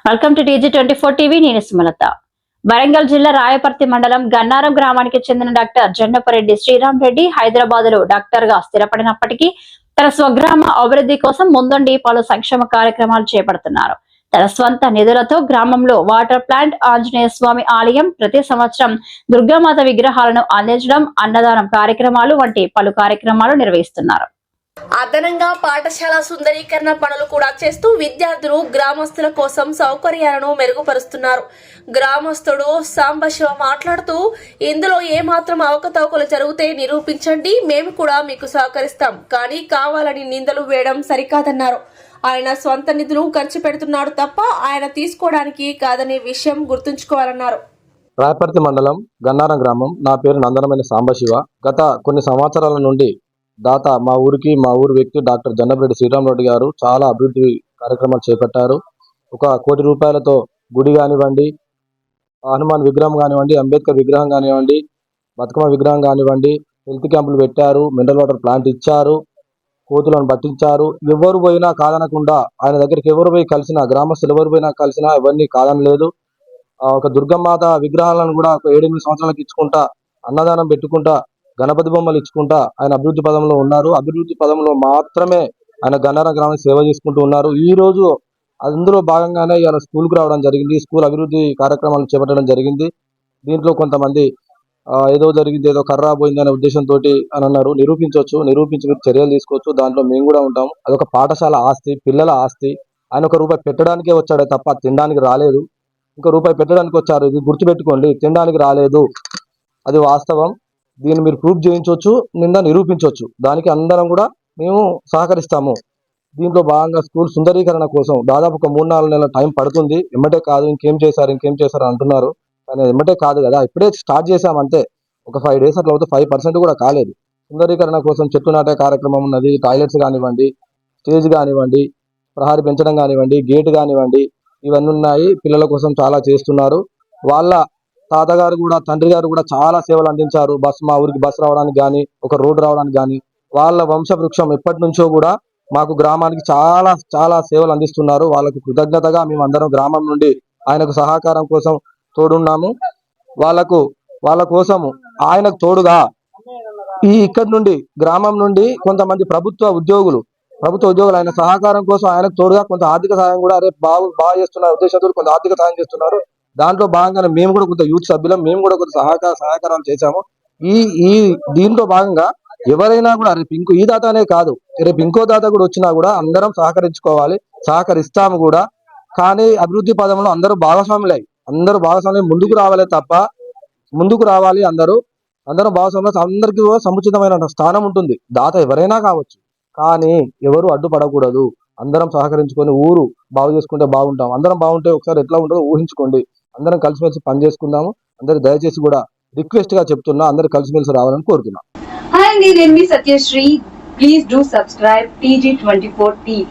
Welcome to TG24 TV. నేను సుమలత. వరంగల్ జిల్లా రాయపర్తి మండలం గన్నారం గ్రామానికి చెందిన డాక్టర్ జన్నపరెడ్డి శ్రీరామ్ రెడ్డి హైదరాబాద్ లో డాక్టర్ గా స్థిరపడినప్పటికీ తన స్వగ్రామ అభివృద్ధి కోసం ముందుండి పలు సంక్షేమ కార్యక్రమాలు చేపడుతున్నారు. తన స్వంత నిధులతో గ్రామంలో వాటర్ ప్లాంట్, ఆంజనేయ స్వామి ఆలయం, ప్రతి సంవత్సరం దుర్గామాత విగ్రహాలను అందించడం, అన్నదానం కార్యక్రమాలు వంటి పలు కార్యక్రమాలు నిర్వహిస్తున్నారు. అదనంగా పాఠశాల సుందరీకరణ పనులు కూడా చేస్తూ విద్యార్థులు గ్రామస్తుల కోసం సౌకర్యాలను మెరుగుపరుస్తున్నారు. గ్రామస్తుడు సాంబశివ మాట్లాడుతూ, ఇందులో ఏమాత్రం అవకతవకలు జరిగితే నిరూపించండి, మేము కూడా మీకు సహకరిస్తాం, కానీ కావాలని నిందలు వేయడం సరికాదన్నారు. ఆయన స్వంత నిధులు ఖర్చు పెడుతున్నాడు తప్ప ఆయన తీసుకోవడానికి కాదనే విషయం గుర్తుంచుకోవాలన్నారు. రాయపర్తి మండలం గన్నారం గ్రామం. నా పేరు నందనమైన సాంబశివ. గత కొన్ని సంవత్సరాల నుండి దాత మా ఊరు వ్యక్తి డాక్టర్ జన్నపరెడ్డి శ్రీరామ్ రెడ్డి గారు చాలా అభివృద్ధి కార్యక్రమాలు చేపట్టారు. 1 కోటి రూపాయలతో గుడి కానివ్వండి, హనుమాన్ విగ్రహం కానివ్వండి, అంబేద్కర్ విగ్రహం కానివ్వండి, బతుకమ్మ విగ్రహం కానివ్వండి, హెల్త్ క్యాంపులు పెట్టారు, మినరల్ వాటర్ ప్లాంట్ ఇచ్చారు, కోతులను పట్టించారు. ఎవరు పోయినా కాదనకుండా ఆయన దగ్గరికి ఎవరు పోయి కలిసినా, గ్రామస్తులు ఎవరు పోయినా కలిసినా ఎవరిని కాదనలేదు. ఒక దుర్గమాత విగ్రహాలను కూడా ఒక 7-8 సంవత్సరాలకు ఇచ్చుకుంటా, అన్నదానం పెట్టుకుంటా, గణపతి బొమ్మలు ఇచ్చుకుంటా ఆయన అభివృద్ధి పదంలో ఉన్నారు. అభివృద్ధి పదంలో మాత్రమే ఆయన గన్నారం గ్రామానికి సేవ చేసుకుంటూ ఉన్నారు. ఈ రోజు అందులో భాగంగానే ఇవాళ స్కూల్కి రావడం జరిగింది. స్కూల్ అభివృద్ధి కార్యక్రమాలు చేపట్టడం జరిగింది. దీంట్లో కొంతమంది ఏదో జరిగింది, ఏదో కర్రా పోయింది అనే ఉద్దేశంతో అని అన్నారు. నిరూపించి మీరు చర్యలు తీసుకోవచ్చు. దాంట్లో మేము కూడా ఉంటాము. అదొక పాఠశాల ఆస్తి, పిల్లల ఆస్తి. ఆయన 1 రూపాయి పెట్టడానికే వచ్చాడే తప్ప తినడానికి రాలేదు. 1 రూపాయి పెట్టడానికి వచ్చారు, ఇది గుర్తుపెట్టుకోండి. తినడానికి రాలేదు, అది వాస్తవం. దీన్ని మీరు ప్రూఫ్ చేయించవచ్చు, నింద నిరూపించవచ్చు. దానికి అందరం కూడా మేము సహకరిస్తాము. దీంట్లో భాగంగా స్కూల్ సుందరీకరణ కోసం దాదాపు ఒక 3-4 నెలల టైం పడుతుంది. ఎమ్మటే కాదు, ఇంకేం చేశారు అంటున్నారు. కానీ ఎమ్మటే కాదు కదా, ఇప్పుడే స్టార్ట్ చేశాం అంతే. ఒక 5 days అట్లా అవుతుంది, 5% కూడా కాలేదు. సుందరీకరణ కోసం చెట్టు నాటే కార్యక్రమం ఉన్నది. టాయిలెట్స్ కానివ్వండి, స్టేజ్ కానివ్వండి, ప్రహారీ పెంచడం కానివ్వండి, గేట్ కానివ్వండి, ఇవన్నీ ఉన్నాయి. పిల్లల కోసం చాలా చేస్తున్నారు. వాళ్ళ తాతగారు కూడా, తండ్రి గారు కూడా చాలా సేవలు అందించారు. మా ఊరికి బస్ రావడానికి కానీ, ఒక రోడ్డు రావడానికి కానీ. వాళ్ళ వంశవృక్షం ఎప్పటి నుంచో కూడా మాకు గ్రామానికి చాలా చాలా సేవలు అందిస్తున్నారు. వాళ్ళకు కృతజ్ఞతగా మేము అందరం గ్రామం నుండి ఆయనకు సహకారం కోసం తోడున్నాము. వాళ్ళ కోసము ఆయనకు తోడుగా ఇక్కడి నుండి గ్రామం నుండి కొంతమంది ప్రభుత్వ ఉద్యోగులు ఆయన సహకారం కోసం ఆయనకు తోడుగా కొంత ఆర్థిక సహాయం కూడా రేపు బాగా చేస్తున్నారు ఉద్దేశంతో కొంత ఆర్థిక సహాయం చేస్తున్నారు. దాంట్లో భాగంగానే మేము కూడా కొంత యూత్ సభ్యులం, మేము కూడా కొంత సహకారాలు చేశాము. దీంట్లో భాగంగా ఎవరైనా కూడా రేపు ఈ దాత అనే కాదు, రేపు ఇంకో దాత కూడా వచ్చినా కూడా అందరం సహకరించుకోవాలి, సహకరిస్తాము కూడా. కానీ అభివృద్ధి పదంలో అందరూ భాగస్వాములై ముందుకు రావాలి తప్ప, అందరూ భాగస్వాములు. అందరికీ సముచితమైన స్థానం ఉంటుంది. దాత ఎవరైనా కావచ్చు, కానీ ఎవరు అడ్డుపడకూడదు. అందరం సహకరించుకొని ఊరు బాగు చేసుకుంటే బాగుంటాం. అందరం బాగుంటే ఒకసారి ఎట్లా ఉంటుందో ఊహించుకోండి. అందరం కలిసిమెలిసి పని చేసుకుందాము. అందరు దయచేసి కూడా రిక్వెస్ట్ గా చెప్తున్నా, అందరు కలిసిమెలిసి రావాలని కోరుతున్నా. హాయ్ అండి, నేను మీ Satyasri. Please do subscribe TG24 TV.